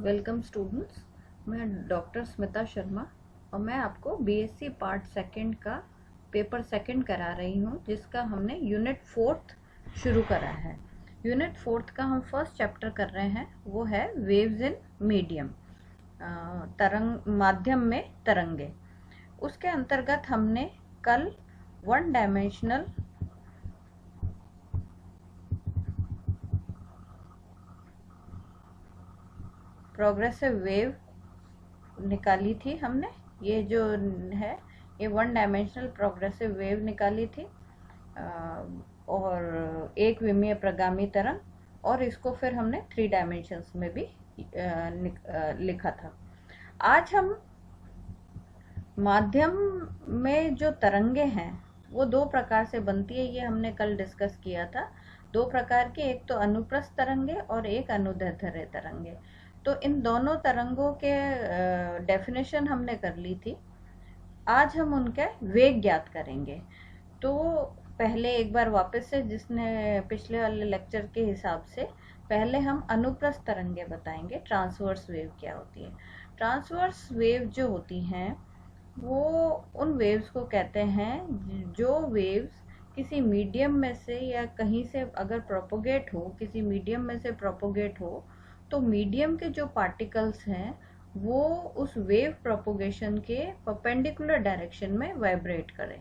Welcome students. मैं doctor Smita Sharma और मैं आपको बीएससी पार्ट सेकंड का पेपर सेकंड करा रही हूँ, जिसका हमने यूनिट 4th शुरू करा है। यूनिट 4th का हम फर्स्ट चैप्टर कर रहे हैं, वो है वेव्स इन मीडियम, तरंग माध्यम में तरंगे। उसके अंतर्गत हमने कल वन डायमेंशनल प्रोग्रेसिव वेव निकाली थी हमने। ये जो है ये वन डायमेंशनल प्रोग्रेसिव वेव निकाली थी और एक विमीय प्रगामी तरंग, और इसको फिर हमने 3 डायमेंशंस में भी लिखा था। आज हम माध्यम में जो तरंगे हैं वो 2 प्रकार से बनती है, ये हमने कल डिस्कस किया था। 2 प्रकार के, एक तो अनुप्रस्थ तरंगे और एक अनुदैर्ध्य तरंगे। तो इन दोनों तरंगों के डेफिनेशन हमने कर ली थी। आज हम उनके वेग ज्ञात करेंगे। तो पहले एक बार वापस से, जिसने पिछले वाले लेक्चर के हिसाब से, पहले हम अनुप्रस्थ तरंगे बताएंगे। ट्रांसवर्स वेव क्या होती है? ट्रांसवर्स वेव जो होती हैं वो उन वेव्स को कहते हैं जो वेव्स किसी मीडियम में से या कहीं से अगर प्रोपोगेट हो, किसी मीडियम में से प्रोपोगेट हो, तो मीडियम के जो पार्टिकल्स हैं वो उस वेव प्रोपोगेशन के परपेंडिकुलर डायरेक्शन में वाइब्रेट करें,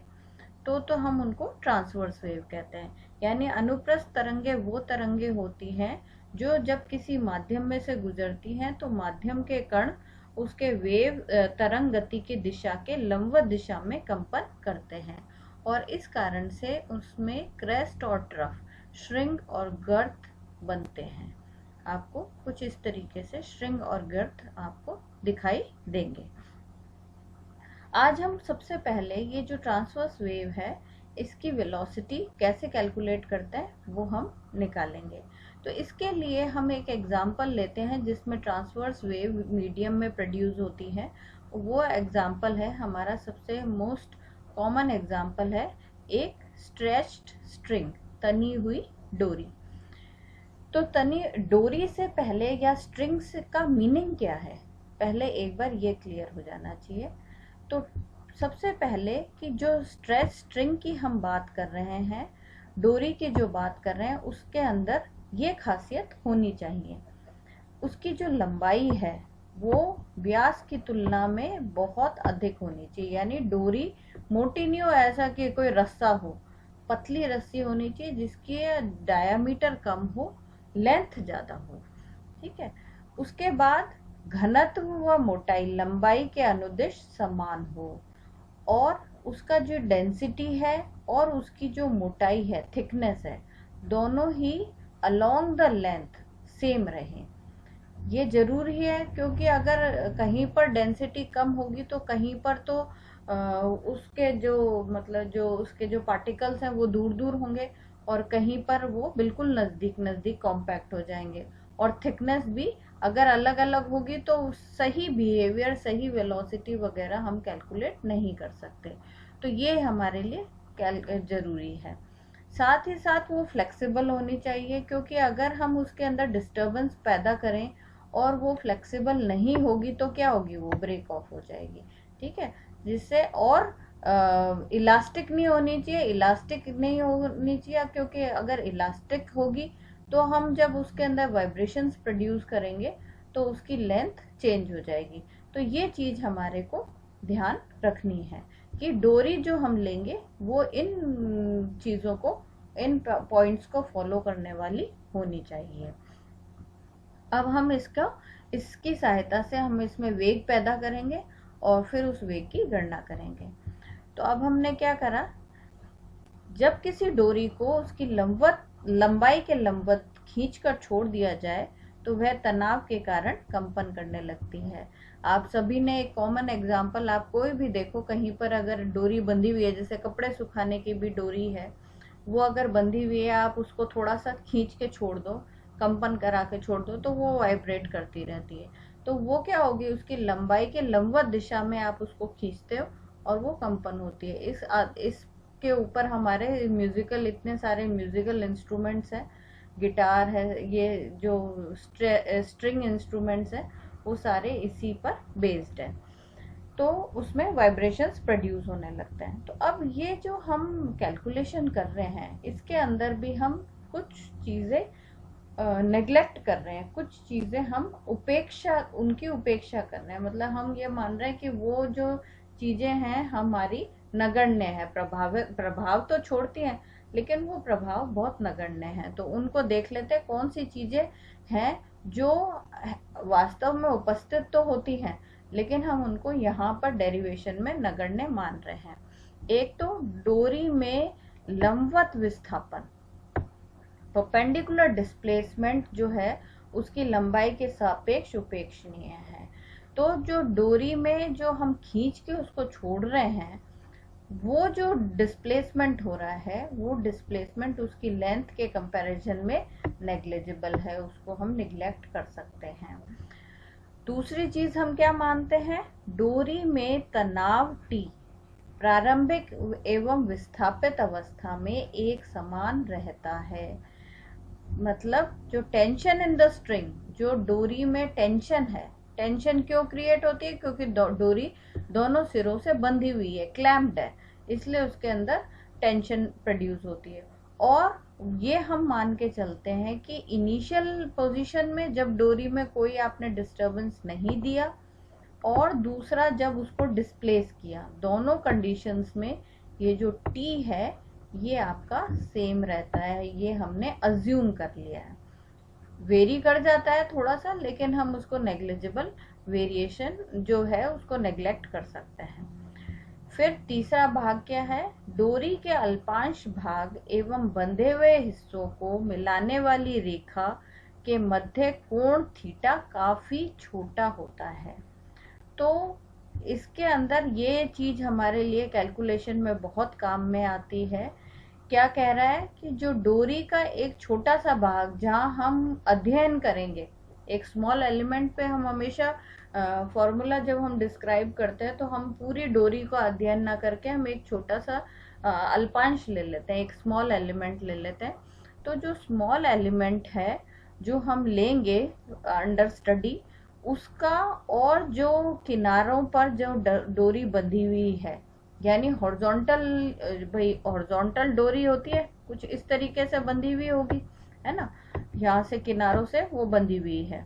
तो हम उनको ट्रांसवर्स वेव कहते हैं। यानी अनुप्रस्थ तरंगे वो तरंगे होती हैं जो जब किसी माध्यम में से गुजरती हैं तो माध्यम के कण उसके वेव तरंग गति की दिशा के लंबवत दिशा में कंपन करते हैं, और इस कारण से उसमें क्रेस्ट और ट्रफ, श्रिंग और गर्त बनते हैं। आपको कुछ इस तरीके से श्रिंग और गर्त आपको दिखाई देंगे। आज हम सबसे पहले ये जो ट्रांसवर्स वेव है इसकी वेलोसिटी कैसे कैलकुलेट करते हैं वो हम निकालेंगे। तो इसके लिए हम एक एग्जांपल लेते हैं जिसमें ट्रांसवर्स वेव मीडियम में प्रोड्यूस होती है। वो एग्जांपल है, हमारा सबसे मोस्ट कॉमन एग्जांपल है एक स्ट्रेच्ड स्ट्रिंग, तनी हुई डोरी। तो तनी डोरी से पहले या स्ट्रिंग्स का मीनिंग क्या है, पहले एक बार ये क्लियर हो जाना चाहिए। तो सबसे पहले कि जो स्ट्रेच स्ट्रिंग की हम बात कर रहे हैं, डोरी की जो बात कर रहे हैं, उसके अंदर ये खासियत होनी चाहिए, उसकी जो लंबाई है वो व्यास की तुलना में बहुत अधिक होनी चाहिए। यानी डोरी मोटी नहीं हो, ऐसा कि कोई रस्सा हो, पतली रस्सी होनी चाहिए जिसकी डायामीटर कम हो, लेंथ ज्यादा हो। ठीक है। उसके बाद घनत्व व मोटाई, लंबाई के अनुदिश समान हो, और उसका जो डेंसिटी है और उसकी जो मोटाई है, थिकनेस है, दोनों ही अलोंग द लेंथ सेम रहे। ये जरूरी है, क्योंकि अगर कहीं पर डेंसिटी कम होगी तो कहीं पर तो उसके जो मतलब जो उसके जो पार्टिकल्स हैं वो दूर दूर होंगे, और कहीं पर वो बिल्कुल नजदीक नजदीक कॉम्पैक्ट हो जाएंगे। और थिकनेस भी अगर अलग अलग होगी तो सही बिहेवियर, सही वेलोसिटी वगैरह हम कैलकुलेट नहीं कर सकते। तो ये हमारे लिए जरूरी है। साथ ही साथ वो फ्लेक्सिबल होनी चाहिए, क्योंकि अगर हम उसके अंदर डिस्टर्बेंस पैदा करें और वो फ्लेक्सिबल नहीं होगी तो क्या होगी, वो ब्रेक ऑफ हो जाएगी। ठीक है। जिससे और इलास्टिक नहीं होनी चाहिए, इलास्टिक नहीं होनी चाहिए, क्योंकि अगर इलास्टिक होगी तो हम जब उसके अंदर वाइब्रेशंस प्रोड्यूस करेंगे तो उसकी लेंथ चेंज हो जाएगी। तो ये चीज हमारे को ध्यान रखनी है कि डोरी जो हम लेंगे वो इन चीजों को, इन पॉइंट्स को फॉलो करने वाली होनी चाहिए। अब हम इसकी सहायता से हम इसमें वेग पैदा करेंगे और फिर उस वेग की गणना करेंगे। तो अब हमने क्या करा, जब किसी डोरी को उसकी लंबाई के लंबवत खींचकर छोड़ दिया जाए तो वह तनाव के कारण कंपन करने लगती है। आप सभी ने एक कॉमन एग्जांपल, आप कोई भी देखो, कहीं पर अगर डोरी बंधी हुई है, जैसे कपड़े सुखाने की भी डोरी है, वो अगर बंधी हुई है, आप उसको थोड़ा सा खींच के छोड़ दो, कंपन करा के छोड़ दो, तो वो वाइब्रेट करती रहती है। तो वो क्या होगी, उसकी लंबाई के लंबवत दिशा में आप उसको खींचते हो और वो कंपन होती है। इसके ऊपर हमारे म्यूजिकल, इतने सारे म्यूजिकल इंस्ट्रूमेंट्स हैं, गिटार है, ये जो स्ट्रिंग इंस्ट्रूमेंट्स हैं, वो सारे इसी पर बेस्ड है, तो उसमें वाइब्रेशंस प्रोड्यूस होने लगते हैं। तो अब ये जो हम कैलकुलेशन कर रहे हैं, इसके अंदर भी हम कुछ चीज़ें नेग्लेक्ट कर रहे हैं, कुछ चीज़ें हम उनकी उपेक्षा कर रहे हैं। मतलब हम ये मान रहे हैं कि वो जो चीज़ें हैं हमारी नगण्य है, प्रभाव तो छोड़ती हैं लेकिन वो प्रभाव बहुत नगण्य है। तो उनको देख लेते हैं कौन सी चीज़ें हैं जो वास्तव में उपस्थित तो होती हैं लेकिन हम उनको यहाँ पर डेरिवेशन में नगण्य मान रहे हैं। एक तो डोरी में लंबवत विस्थापन, परपेंडिकुलर डिस्प्लेसमेंट जो है उसकी लंबाई के सापेक्ष उपेक्षणीय है। तो जो डोरी में जो हम खींच के उसको छोड़ रहे हैं, वो जो डिस्प्लेसमेंट हो रहा है, वो डिस्प्लेसमेंट उसकी लेंथ के कंपैरिजन में नेग्लिजिबल है, उसको हम निग्लेक्ट कर सकते हैं। दूसरी चीज हम क्या मानते हैं, डोरी में तनाव T प्रारंभिक एवं विस्थापित अवस्था में एक समान रहता है। मतलब जो टेंशन इन द स्ट्रिंग, जो डोरी में टेंशन है, टेंशन क्यों क्रिएट होती है, क्योंकि डोरी दोनों सिरों से बंधी हुई है, क्लैम्प्ड है, इसलिए उसके अंदर टेंशन प्रोड्यूस होती है। और ये हम मान के चलते हैं कि इनिशियल पोजीशन में जब डोरी में कोई आपने डिस्टरबेंस नहीं दिया और दूसरा जब उसको डिस्प्लेस किया, दोनों कंडीशंस में ये जो T है ये आपका सेम रहता है, ये हमने अज्यूम कर लिया है। वेरी कर जाता है थोड़ा सा लेकिन हम उसको नेग्लिजिबल वेरिएशन जो है उसको नेग्लेक्ट कर सकते हैं। फिर तीसरा भाग क्या है, डोरी के अल्पांश भाग एवं बंधे हुए हिस्सों को मिलाने वाली रेखा के मध्य कोण थीटा काफी छोटा होता है। तो इसके अंदर ये चीज हमारे लिए कैलकुलेशन में बहुत काम में आती है। क्या कह रहा है कि जो डोरी का एक छोटा सा भाग जहां हम अध्ययन करेंगे, एक स्मॉल एलिमेंट पे हम हमेशा फॉर्मूला जब हम डिस्क्राइब करते हैं तो हम पूरी डोरी को अध्ययन ना करके हम एक छोटा सा अल्पांश ले लेते हैं, एक स्मॉल एलिमेंट ले लेते हैं। तो जो स्मॉल एलिमेंट है जो हम लेंगे अंडर स्टडी, उसका और जो किनारों पर जो डोरी बंधी हुई है, यानी हॉरिजॉन्टल, भाई हॉरिजॉन्टल डोरी होती है कुछ इस तरीके से बंधी हुई होगी, है ना, यहाँ से किनारों से वो बंधी हुई है,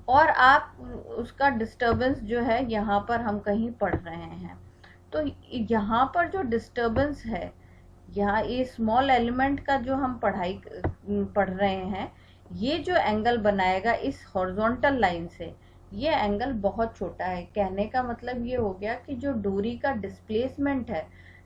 और आप उसका डिस्टरबेंस जो है यहाँ पर हम कहीं पढ़ रहे हैं। तो यहाँ पर जो डिस्टरबेंस है, यहाँ ये स्मॉल एलिमेंट का जो हम पढ़ रहे हैं, ये जो एंगल बनाएगा इस हॉरिजॉन्टल लाइन से, ये एंगल बहुत छोटा है। कहने का मतलब ये हो गया कि जो डोरी का डिस्प्लेसमेंट है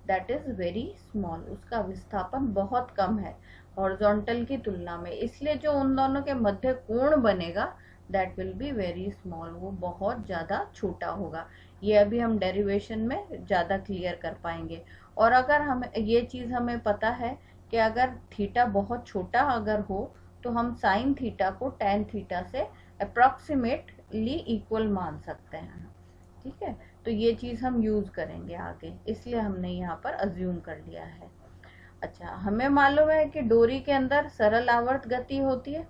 दैट इज वेरी स्मॉल, उसका विस्थापन बहुत कम है हॉरिजॉन्टल की तुलना में, इसलिए जो उन दोनों के मध्य कोण बनेगा that will be very small, वो बहुत ज़्यादा छोटा होगा। ये अभी हम डेरिवेशन में ज़्यादा क्लियर कर पाएंगे। और अगर हमें ये चीज़ हमें पता है कि अगर थीटा बहुत छोटा अगर हो तो हम साइन थीटा को टैन थीटा से अप्रॉक्सीमेटली इक्वल मान सकते हैं, ठीक है। तो ये चीज़ हम यूज़ करेंगे आगे, इसलिए हमने यहाँ पर अज्यूम कर लिया है। अच्छा, हमें मालूम है कि डोरी के अंदर सरल आवर्त गति होती है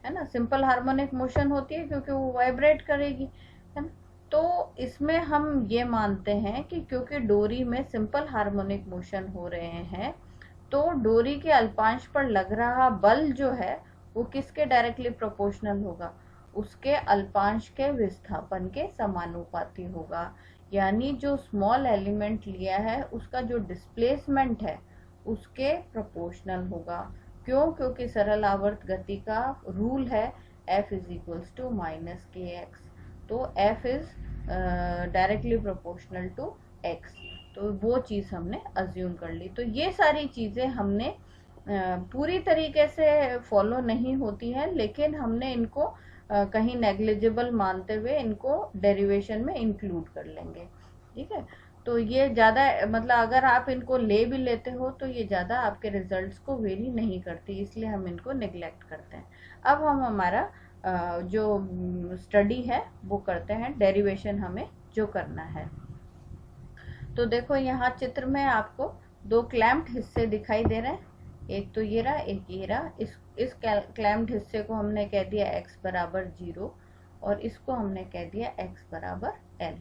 ना, सिंपल हार्मोनिक मोशन होती है क्योंकि वो वाइब्रेट करेगी, है ना। तो इसमें हम ये मानते हैं कि क्योंकि डोरी में सिंपल हार्मोनिक मोशन हो रहे हैं तो डोरी के अल्पांश पर लग रहा बल जो है वो किसके डायरेक्टली प्रोपोर्शनल होगा, उसके अल्पांश के विस्थापन के समानुपाती होगा। यानी जो स्मॉल एलिमेंट लिया है उसका जो डिस्प्लेसमेंट है उसके प्रोपोर्शनल होगा। क्यों, क्योंकि सरल आवर्त गति का रूल है F is equals to minus K X, तो F is directly proportional to x, तो वो चीज़ हमने अज्यूम कर ली। तो ये सारी चीज़ें हमने पूरी तरीके से फॉलो नहीं होती है लेकिन हमने इनको कहीं नेग्लिजिबल मानते हुए इनको डेरिवेशन में इंक्लूड कर लेंगे, ठीक है। तो ये ज़्यादा मतलब अगर आप इनको ले भी लेते हो तो ये ज़्यादा आपके रिजल्ट्स को वेरी नहीं करती, इसलिए हम इनको नेग्लेक्ट करते हैं। अब हम हमारा जो स्टडी है वो करते हैं, डेरिवेशन हमें जो करना है। तो देखो यहाँ चित्र में आपको दो क्लैम्प्ड हिस्से दिखाई दे रहे हैं, एक तो ये रहा, एक ये रहा। इस क्लैम्प्ड हिस्से को हमने कह दिया x बराबर 0 और इसको हमने कह दिया x बराबर l,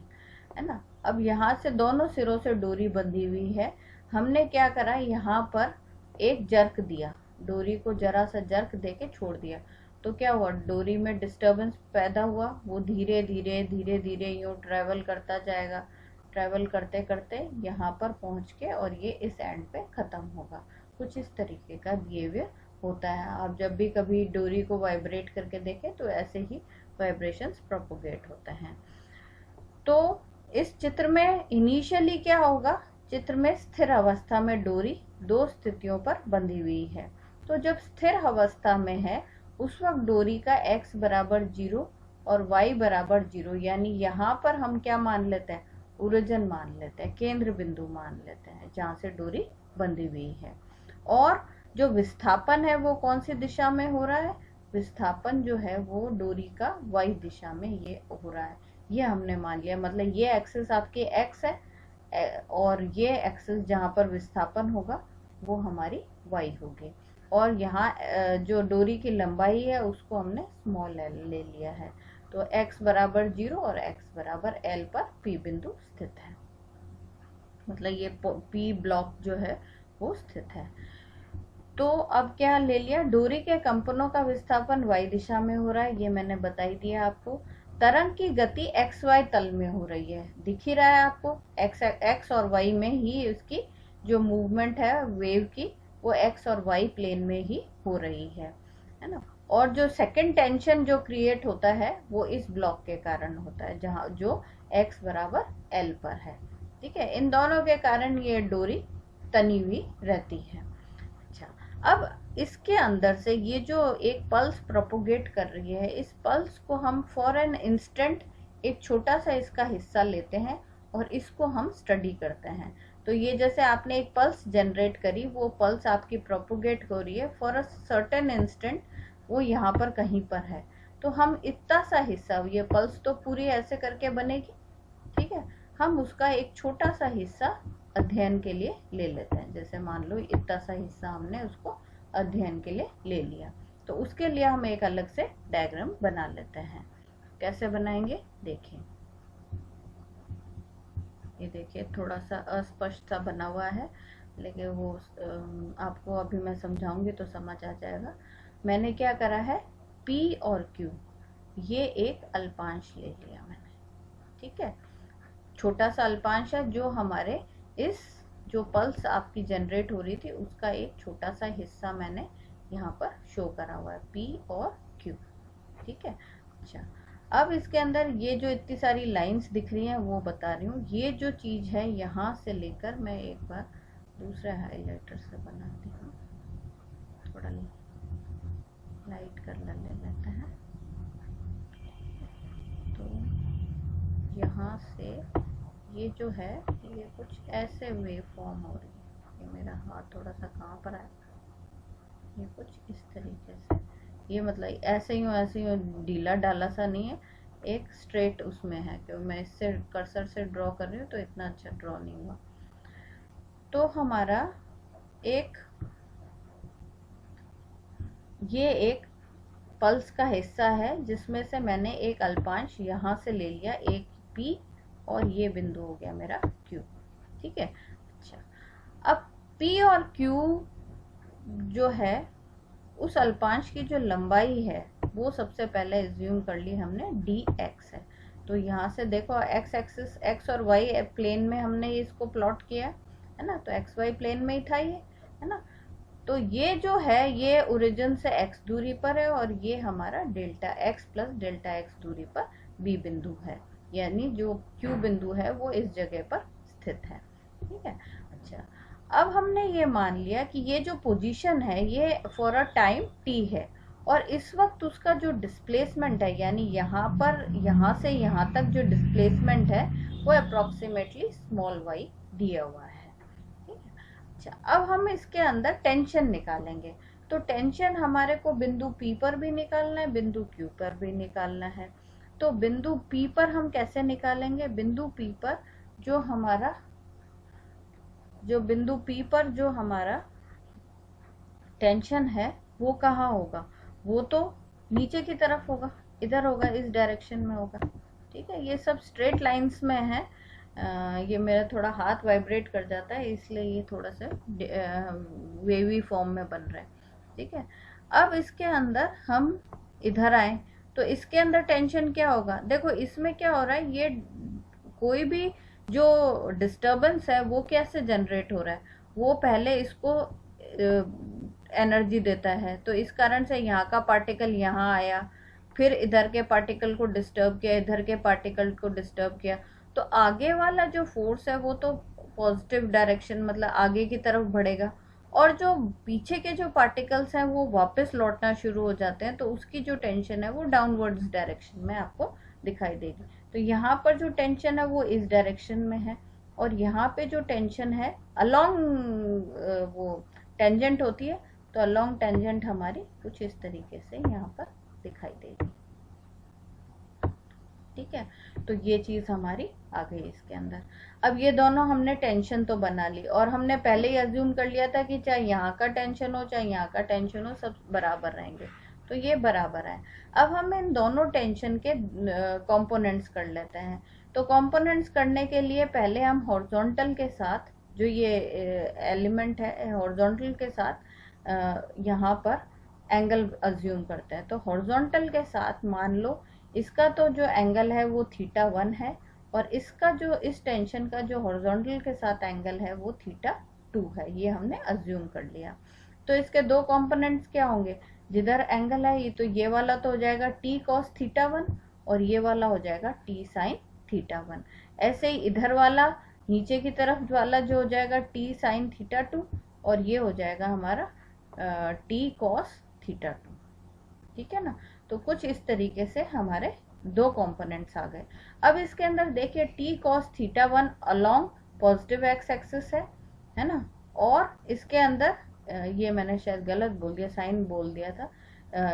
है ना। अब यहाँ से दोनों सिरों से डोरी बंधी हुई है, हमने क्या करा, यहाँ पर एक जर्क दिया, डोरी को जरा सा जर्क देके छोड़ दिया, तो क्या हुआ, डोरी में डिस्टरबेंस पैदा हुआ, वो धीरे धीरे धीरे धीरे यूँ ट्रेवल करता जाएगा, ट्रेवल करते करते यहाँ पर पहुँच के और ये इस एंड पे ख़त्म होगा। कुछ इस तरीके का बिहेवियर होता है। आप जब भी कभी डोरी को वाइब्रेट करके देखें तो ऐसे ही वाइब्रेशंस प्रोपोगेट होते हैं। तो इस चित्र में इनिशियली क्या होगा, चित्र में स्थिर अवस्था में डोरी दो स्थितियों पर बंधी हुई है। तो जब स्थिर अवस्था में है उस वक्त डोरी का x बराबर 0 और y बराबर 0, यानी यहाँ पर हम क्या मान लेते हैं, ओरिजिन मान लेते हैं, केंद्र बिंदु मान लेते हैं जहाँ से डोरी बंधी हुई है। और जो विस्थापन है वो कौन सी दिशा में हो रहा है, विस्थापन जो है वो डोरी का y दिशा में ये हो रहा है, ये हमने मान लिया। मतलब ये एक्सिस आपकी x है और ये एक्सिस जहाँ पर विस्थापन होगा वो हमारी y होगी। और यहाँ जो डोरी की लंबाई है उसको हमने स्मॉल l ले लिया है। तो x बराबर 0 और x बराबर l पर p बिंदु स्थित है, मतलब ये p ब्लॉक जो है वो स्थित है। तो अब क्या ले लिया, डोरी के कंपनों का विस्थापन y दिशा में हो रहा है, ये मैंने बता ही दिया आपको। तरंग की गति xy तल में हो रही है, दिख ही रहा है आपको, x और y में ही इसकी जो मूवमेंट है वेव की वो x और y प्लेन में ही हो रही है ना। और जो सेकंड टेंशन जो क्रिएट होता है वो इस ब्लॉक के कारण होता है, जहाँ जो x बराबर l पर है, ठीक है। इन दोनों के कारण ये डोरी तनी हुई रहती है। अच्छा, अब इसके अंदर से ये जो एक पल्स प्रोपोगेट कर रही है, इस पल्स को हम फॉर एन इंस्टेंट एक छोटा सा इसका हिस्सा लेते हैं और इसको हम स्टडी करते हैं। तो ये जैसे आपने एक पल्स जनरेट करी, वो पल्स आपकी प्रोपोगेट हो रही है फॉर अ सर्टेन इंस्टेंट, वो यहाँ पर कहीं पर है। तो हम इतना सा हिस्सा, ये पल्स तो पूरी ऐसे करके बनेगी, ठीक है, हम उसका एक छोटा सा हिस्सा अध्ययन के लिए ले लेते हैं। जैसे मान लो इतना सा हिस्सा हमने उसको अध्ययन के लिए ले लिया, तो उसके लिए हम एक अलग से डायग्राम बना लेते हैं। कैसे बनाएंगे देखिए, ये देखिए थोड़ा सा अस्पष्ट सा बना हुआ है, लेकिन वो आपको अभी मैं समझाऊंगी तो समझ आ जाएगा। मैंने क्या करा है, P और Q ये एक अल्पांश ले लिया मैंने, ठीक है, छोटा सा अल्पांश है जो हमारे इस जो पल्स आपकी जनरेट हो रही थी उसका एक छोटा सा हिस्सा मैंने यहाँ पर शो करा हुआ है, P और Q, ठीक है। अच्छा, अब इसके अंदर ये जो इतनी सारी लाइंस दिख रही हैं वो बता रही हूँ। ये जो चीज़ है यहाँ से लेकर, मैं एक बार दूसरे हाइलाइटर से बनाती हूँ, थोड़ा लाइट कलर ले लेते हैं। तो यहाँ से ये जो है ये कुछ ऐसे वेव फॉर्म हो रही है, ये मेरा हाथ थोड़ा सा कहाँ पर है, ये कुछ इस तरीके से, ये मतलब ऐसे ही ढीला डाला सा नहीं है, एक स्ट्रेट उसमें है, क्योंकि मैं इससे कर्सर से ड्रॉ कर रही हूँ तो इतना अच्छा ड्रॉ नहीं हुआ। तो हमारा ये एक पल्स का हिस्सा है जिसमें से मैंने एक अल्पांश यहाँ से ले लिया, एक P और ये बिंदु हो गया मेरा Q, ठीक है। अच्छा, अब P और Q जो है उस अल्पांश की जो लंबाई है वो सबसे पहले एज्यूम कर ली हमने dx है। तो यहाँ से देखो x एक्सिस, x और y प्लेन में हमने इसको प्लॉट किया है ना, तो x y प्लेन में ही था ये, है ना। तो ये जो है ये ओरिजिन से x दूरी पर है और ये हमारा delta x plus delta x दूरी पर b बिंदु है, यानी जो q बिंदु है वो इस जगह पर स्थित है, ठीक है। अच्छा, अब हमने ये मान लिया कि ये जो पोजीशन है ये फॉर अ टाइम t है और इस वक्त उसका जो डिस्प्लेसमेंट है, यानी यहाँ पर यहाँ से यहाँ तक जो डिस्प्लेसमेंट है वो अप्रोक्सीमेटली स्मॉल y दिया हुआ है, ठीक है। अच्छा, अब हम इसके अंदर टेंशन निकालेंगे। तो टेंशन हमारे को बिंदु P पर भी निकालना है, बिंदु Q पर भी निकालना है। तो बिंदु P पर हम कैसे निकालेंगे, बिंदु P पर जो हमारा टेंशन है वो कहाँ होगा, वो तो नीचे की तरफ होगा, इधर होगा, इस डायरेक्शन में होगा। ठीक है, ये सब स्ट्रेट लाइंस में है। ये मेरा थोड़ा हाथ वाइब्रेट कर जाता है, इसलिए ये थोड़ा सा वेवी फॉर्म में बन रहा है। ठीक है, अब इसके अंदर हम इधर आए तो इसके अंदर टेंशन क्या होगा, देखो इसमें क्या हो रहा है, ये कोई भी जो डिस्टरबेंस है वो कैसे जनरेट हो रहा है, वो पहले इसको एनर्जी देता है। तो इस कारण से यहाँ का पार्टिकल यहाँ आया, फिर इधर के पार्टिकल को डिस्टर्ब किया, इधर के पार्टिकल को डिस्टर्ब किया, तो आगे वाला जो फोर्स है वो तो पॉजिटिव डायरेक्शन मतलब आगे की तरफ बढ़ेगा, और जो पीछे के जो पार्टिकल्स हैं वो वापस लौटना शुरू हो जाते हैं, तो उसकी जो टेंशन है वो डाउनवर्ड्स डायरेक्शन में आपको दिखाई देगी। तो यहाँ पर जो टेंशन है वो इस डायरेक्शन में है, और यहाँ पे जो टेंशन है अलोंग वो टेंजेंट होती है, तो अलोंग टेंजेंट हमारी कुछ इस तरीके से यहाँ पर दिखाई देगी। ठीक है, तो ये चीज हमारी आ गई इसके अंदर। अब ये दोनों हमने टेंशन तो बना ली, और हमने पहले ही अज्यूम कर लिया था कि चाहे यहाँ का टेंशन हो चाहे यहाँ का टेंशन हो, सब बराबर रहेंगे, तो ये बराबर है। अब हम इन दोनों टेंशन के कंपोनेंट्स कर लेते हैं। तो कंपोनेंट्स करने के लिए पहले हम हॉरिजॉन्टल के साथ, जो ये एलिमेंट है हॉरिजॉन्टल के साथ यहाँ पर एंगल अज्यूम करते हैं। तो हॉरिजॉन्टल के साथ मान लो इसका तो जो एंगल है वो θ1 है, और इसका जो इस टेंशन का जो हॉरिजॉन्टल के साथ एंगल है वो θ2 है, ये हमने अज्यूम कर लिया। तो इसके दो कंपोनेंट्स क्या होंगे, जिधर एंगल है ये तो ये वाला तो हो जाएगा t cos θ1, और ये वाला हो जाएगा t sin θ1। ऐसे ही इधर वाला नीचे की तरफ वाला जो हो जाएगा t sin θ2, और ये हो जाएगा हमारा t cos θ2। ठीक है ना, तो कुछ इस तरीके से हमारे दो कंपोनेंट्स आ गए। अब इसके अंदर देखिए t cos θ1 along positive x axis है ना, और इसके अंदर ये मैंने शायद गलत बोल दिया, साइन बोल दिया था,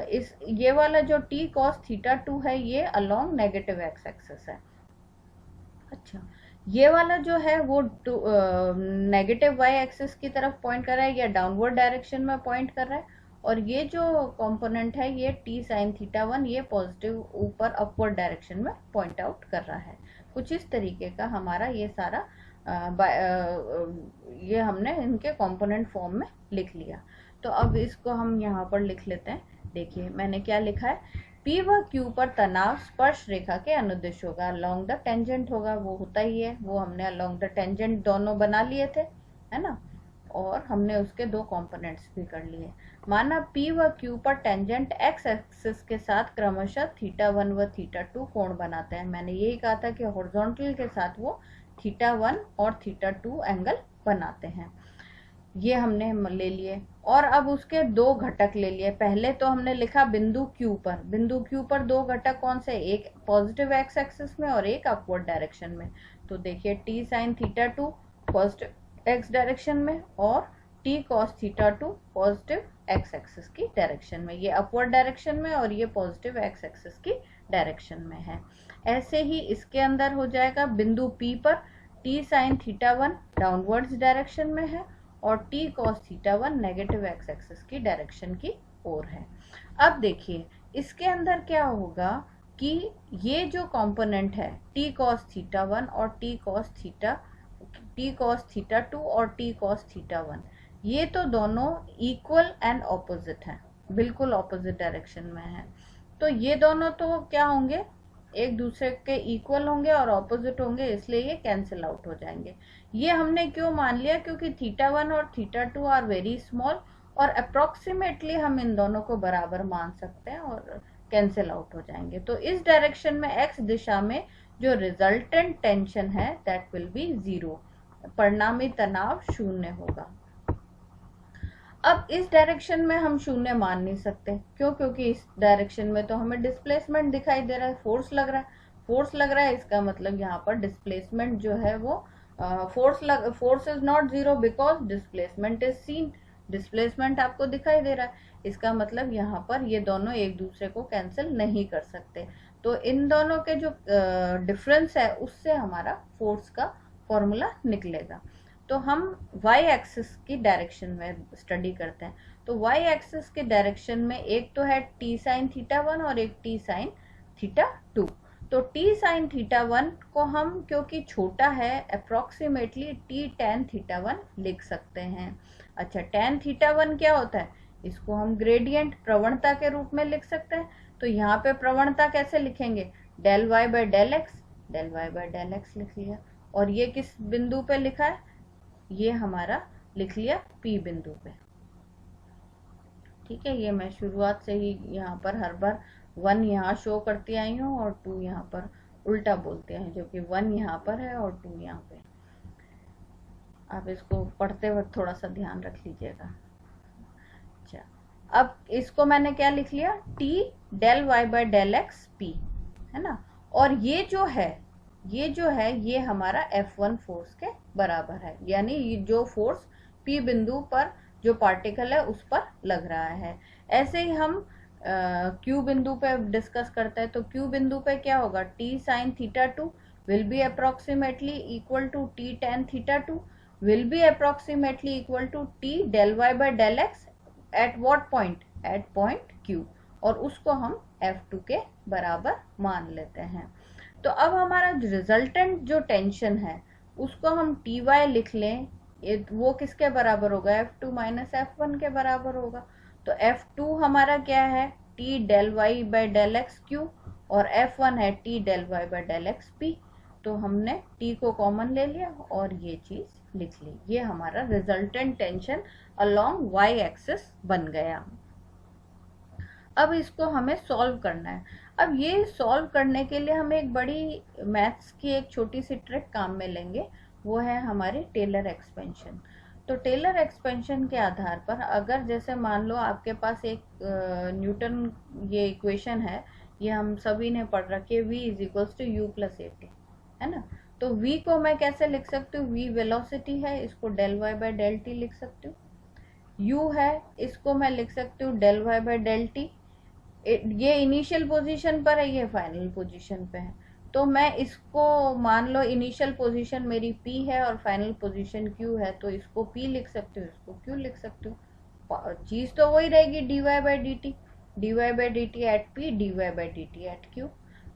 इस ये वाला जो t cos θ2 है ये अलोंग नेगेटिव एक्स एक्सिस है। अच्छा, ये वाला जो है वो नेगेटिव वाई एक्सिस की तरफ पॉइंट कर रहा है या डाउनवर्ड डायरेक्शन में पॉइंट कर रहा है, और ये जो कंपोनेंट है ये t sin θ1 ये पॉजिटिव ऊपर अपवर्ड डायरेक्शन में पॉइंट आउट कर रहा है। कुछ इस तरीके का हमारा ये सारा ये हमने इनके कंपोनेंट फॉर्म में लिख लिया। तो अब इसको हम यहाँ पर लिख लेते हैं। देखिए मैंने क्या लिखा है, P व Q पर तनाव स्पर्श रेखा के अनुदिश होगा, अलोंग द टेंजेंट होगा, वो होता ही है, वो हमने अलोंग द टेंजेंट दोनों बना लिए थे, है ना, और हमने उसके दो कंपोनेंट्स भी कर लिए। माना P व Q पर टेंजेंट एक्स एक्सिस के साथ क्रमशः θ1 व θ2 कोण बनाते हैं। मैंने यही कहा था कि हॉरिजॉन्टल के साथ वो θ1 और θ2 एंगल बनाते हैं। ये हमने ले लिए, और अब उसके दो घटक ले लिए। पहले तो हमने लिखा बिंदु Q पर, बिंदु Q पर दो घटक कौन से, एक पॉजिटिव एक्स एक्सिस में और एक अपवर्ड डायरेक्शन में। तो देखिए t sin θ2 positive x direction में, और t cos θ2 positive x axis की डायरेक्शन में, ये अपवर्ड डायरेक्शन में और ये पॉजिटिव एक्स एक्सिस की डायरेक्शन में है। ऐसे ही इसके अंदर हो जाएगा बिंदु P पर t sin θ1 डाउनवर्ड्स डायरेक्शन में है, और t cos θ1 negative x axis की डायरेक्शन की ओर है। अब देखिए इसके अंदर क्या होगा कि ये जो कंपोनेंट है t cos θ1 और t cos θ2 और t cos θ1, ये तो दोनों इक्वल एंड ऑपोजिट हैं, बिल्कुल ऑपोजिट डायरेक्शन में है। तो ये दोनों तो क्या होंगे, एक दूसरे के इक्वल होंगे और ऑपोजिट होंगे, इसलिए ये कैंसिल आउट हो जाएंगे। ये हमने क्यों मान लिया, क्योंकि θ1 और θ2 आर वेरी स्मॉल, और अप्रोक्सीमेटली हम इन दोनों को बराबर मान सकते हैं और कैंसिल आउट हो जाएंगे। तो इस डायरेक्शन में एक्स दिशा में जो रिजल्टेंट टेंशन है दैट विल बी 0, परिणामी तनाव 0 होगा। अब इस डायरेक्शन में हम 0 मान नहीं सकते, क्यों, क्योंकि इस डायरेक्शन में तो हमें डिस्प्लेसमेंट दिखाई दे रहा है, फोर्स लग रहा है, फोर्स लग रहा है, इसका मतलब यहाँ पर डिस्प्लेसमेंट जो है वो force is not 0 because displacement is seen, displacement आपको दिखाई दे रहा है, इसका मतलब यहाँ पर ये दोनों एक दूसरे को कैंसिल नहीं कर सकते। तो इन दोनों के जो डिफरेंस है उससे हमारा फोर्स का फॉर्मूला निकलेगा। तो हम y एक्सिस की डायरेक्शन में स्टडी करते हैं। तो y एक्सिस के डायरेक्शन में एक तो है t sin θ1 और एक t sin थीटा 2। तो टी साइन थीटा 1 को हम क्योंकि छोटा है अप्रोक्सीमेटली टी टेन थीटा 1 लिख सकते हैं। अच्छा, टेन थीटा 1 क्या होता है? इसको हम ग्रेडियंट प्रवणता के रूप में लिख सकते हैं। तो यहाँ पे प्रवणता कैसे लिखेंगे? Del Y by del X, del Y by del X लिख लिया। और ये किस बिंदु पे लिखा है? ये हमारा लिख लिया पी बिंदु पे। ठीक है, ये मैं शुरुआत से ही यहाँ पर हर बार 1 यहाँ शो करती आई हूँ और 2 यहाँ पर उल्टा बोलते हैं, जो कि 1 यहाँ पर है और 2 यहाँ पे। आप इसको पढ़ते वक्त थोड़ा सा ध्यान रख लीजिएगा। अच्छा, अब इसको मैंने क्या लिख लिया? T del Y by del X P, है ना। और ये जो है ये हमारा F1 फोर्स के बराबर है, यानी जो फोर्स P बिंदु पर जो पार्टिकल है उस पर लग रहा है। ऐसे ही हम Q बिंदु पे डिस्कस करते हैं। तो Q बिंदु पे क्या होगा? T sine theta 2 will be approximately equal to T tan theta 2 will be approximately equal to T del Y by del x at what point? At point Q, और उसको हम F2 के बराबर मान लेते हैं। तो अब हमारा रिजल्टेंट जो टेंशन है उसको हम टी वाई लिख लें। वो किसके बराबर होगा? F2 माइनस F1 के बराबर होगा। तो F2 हमारा क्या है? T del Y by del X Q, और F1 है T del Y by del X P. तो हमने T को कॉमन ले लिया और ये चीज लिख ली। ये हमारा resultant tension along y axis बन गया। अब इसको हमें सॉल्व करना है। अब ये सॉल्व करने के लिए हम एक बड़ी मैथ्स की एक छोटी सी ट्रिक काम में लेंगे, वो है हमारी टेलर एक्सपेंशन। तो टेलर एक्सपेंशन के आधार पर अगर जैसे मान लो आपके पास एक न्यूटन ये इक्वेशन है, ये हम सभी ने पढ़ रखी है, v is equals to U plus A T, है ना। तो v को मैं कैसे लिख सकती हूँ? v वेलोसिटी है, इसको del Y by del T लिख सकती हूँ। u है, इसको मैं लिख सकती हूँ del Y by del t. ये इनिशियल पोजीशन पर है, ये फाइनल पोजीशन पे है। तो मैं इसको मान लो इनिशियल पोजीशन मेरी P है और फाइनल पोजीशन Q है, तो इसको P लिख सकती हूँ, इसको Q लिख सकती हूँ। चीज तो वही रहेगी, dy by d t at P, dy by d t at Q।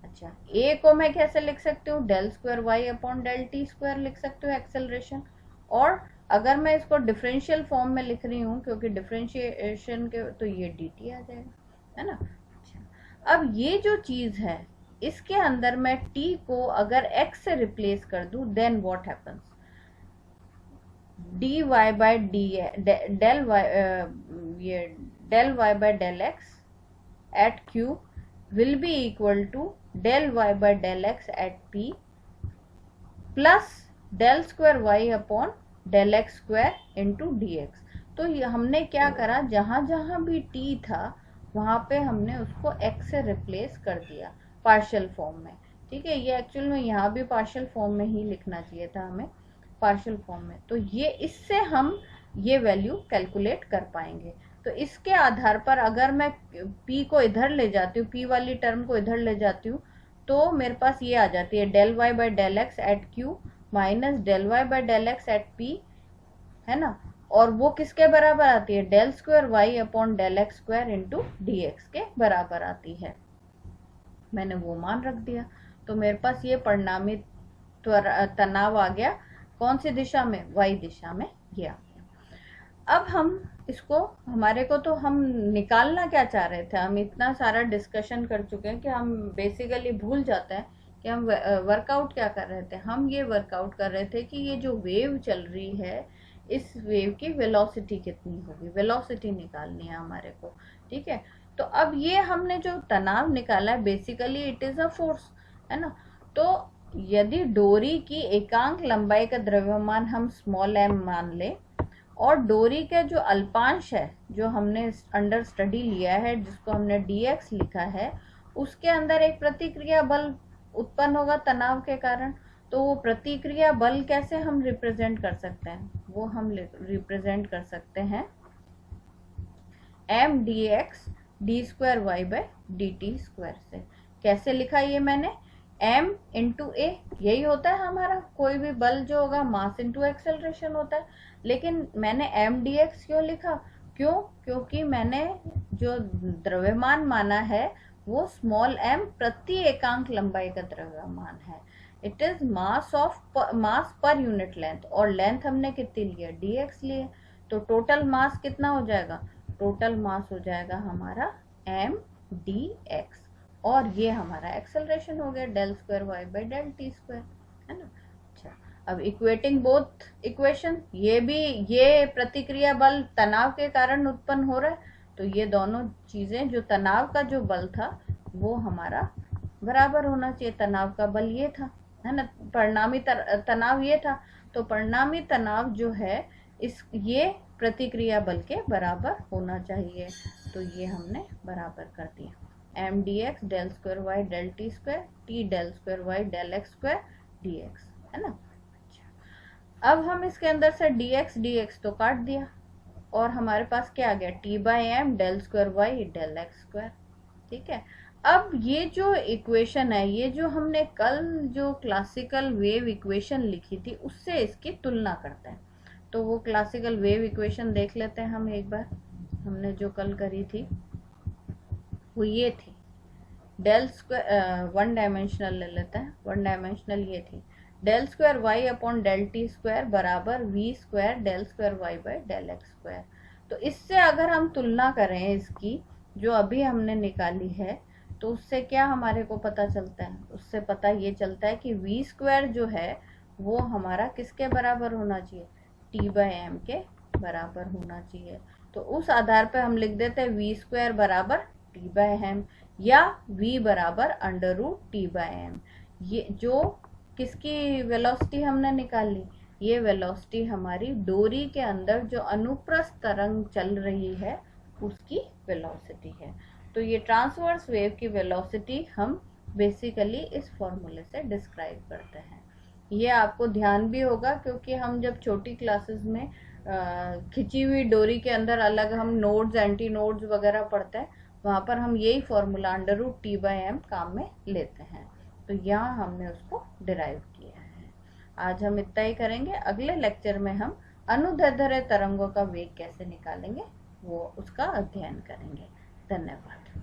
अच्छा, A को मैं कैसे लिख सकती हूँ? Del square y upon del t square लिख सकती हूँ एक्सेलरेशन। और अगर मैं इसको डिफरेंशियल फॉर्म में लिख रही हूँ, क्योंकि डिफरेंशिएशन के, तो ये dt आ जाएगा, है ना। अब ये जो चीज है इसके अंदर मैं t को अगर x से रिप्लेस कर दूं, then what happens? dy by d del y, ये del Y by del x at q will be equal to del Y by del x at p plus del square y upon del x square into d x. तो हमने क्या करा? जहां जहां भी t था वहां पे हमने उसको x से रिप्लेस कर दिया पार्शियल फॉर्म में। ठीक है, ये एक्चुअल में यहाँ भी पार्शियल फॉर्म में ही लिखना चाहिए था हमें, पार्शियल फॉर्म में। तो ये इससे हम ये वैल्यू कैलकुलेट कर पाएंगे। तो इसके आधार पर अगर मैं p को इधर ले जाती हूँ, p वाली टर्म को इधर ले जाती हूँ, तो मेरे पास ये आ जाती है del Y by del x at q minus del Y by del x at p, है ना। और वो किसके बराबर आती है? Del square y upon del x square into d x के बराबर आती है। मैंने वो मान रख दिया, तो मेरे पास ये परिणामी तनाव आ गया। कौन सी दिशा में? वाई दिशा में ये आ गया। अब हम इसको, हमारे को तो हम निकालना क्या चाह रहे थे? हम इतना सारा डिस्कशन कर चुके हैं कि हम बेसिकली भूल जाते हैं कि हम वर्कआउट क्या कर रहे थे। हम ये वर्कआउट कर रहे थे कि ये जो वेव चल रही है, इस वेव की वेलोसिटी कितनी होगी, वेलोसिटी निकालनी है हमारे को। ठीक है, तो अब ये हमने जो तनाव निकाला है, basically it is a force, है ना। तो यदि डोरी की एकांक लंबाई का द्रव्यमान हम स्मॉल m मान ले, और डोरी का जो अल्पांश है जो हमने अंडर स्टडी लिया है, जिसको हमने dx लिखा है, उसके अंदर एक प्रतिक्रिया बल उत्पन्न होगा तनाव के कारण। तो वो प्रतिक्रिया बल कैसे हम रिप्रेजेंट कर सकते हैं? वो हम रिप्रेजेंट कर सकते हैं m dx d square y by d t square से। कैसे लिखा ये मैंने? m इंटू ए, यही होता है हमारा कोई भी बल जो होगा, मास इंटू एक्सेलरेशन होता है। लेकिन मैंने m dx क्यों लिखा? क्योंकि मैंने जो द्रव्यमान माना है वो स्मॉल m प्रति एकांक लंबाई का द्रव्यमान है। It is mass per unit length, और लेंथ हमने कितनी लिया, dx लिए, तो टोटल मास कितना हो जाएगा, टोटल मास हो जाएगा हमारा m dx, और ये हमारा एक्सेलरेशन हो गया del square y by del t square, है ना। अच्छा, अब इक्वेटिंग बोथ इक्वेशन, ये प्रतिक्रिया बल तनाव के कारण उत्पन्न हो रहा है, तो ये दोनों चीजें, जो तनाव का जो बल था वो हमारा बराबर होना चाहिए, तनाव का बल ये था, है ना, परिणामी तनाव ये था, तो परिणामी तनाव जो है ये प्रतिक्रिया बल के बराबर होना चाहिए, तो ये हमने बराबर कर दिया, m dx del square y del t square t del square y del x square dx, है ना। अब हम इसके अंदर से dx तो काट दिया, और हमारे पास क्या आ गया, t by m del square y del x square, ठीक है। अब ये जो इक्वेशन है, ये जो हमने कल जो क्लासिकल वेव इक्वेशन लिखी थी उससे इसकी तुलना करते हैं, तो वो क्लासिकल वेव इक्वेशन देख लेते हैं हम एक बार। हमने जो कल करी थी वो ये थी, डेल स्क्वायर वन डायमेंशनल ले लेते हैं, वन डायमेंशनल ये थी, del square y upon del t square बराबर v square del square y by del x square. तो इससे अगर हम तुलना करें इसकी जो अभी हमने निकाली है, तो उससे क्या हमारे को पता चलता है, उससे पता ये चलता है कि वी स्क्वायर जो है वो हमारा किसके बराबर होना चाहिए, टी बाई एम के बराबर होना चाहिए। तो उस आधार पर हम लिख देते हैं वी स्क्वायर बराबर टी बाई एम, या v बराबर under root t by m. ये जो किसकी वेलोसिटी हमने निकाली, ये वेलोसिटी हमारी डोरी के अंदर जो अनुप्रस्थ तरंग चल रही है उसकी वेलोसिटी है। तो ये ट्रांसवर्स वेव की वेलोसिटी हम बेसिकली इस फॉर्मूले से डिस्क्राइब करते हैं। ये आपको ध्यान भी होगा, क्योंकि हम जब छोटी क्लासेस में खिंची हुई डोरी के अंदर अलग हम नोड्स एंटी नोड्स वगैरह पढ़ते हैं, वहाँ पर हम यही formula under root t by m काम में लेते हैं, तो यहाँ हमने उसको डिराइव किया है। आज हम इतना ही करेंगे, अगले लेक्चर में हम अनुदैर्ध्य तरंगों का वेग कैसे निकालेंगे वो उसका अध्ययन करेंगे। धन्यवाद।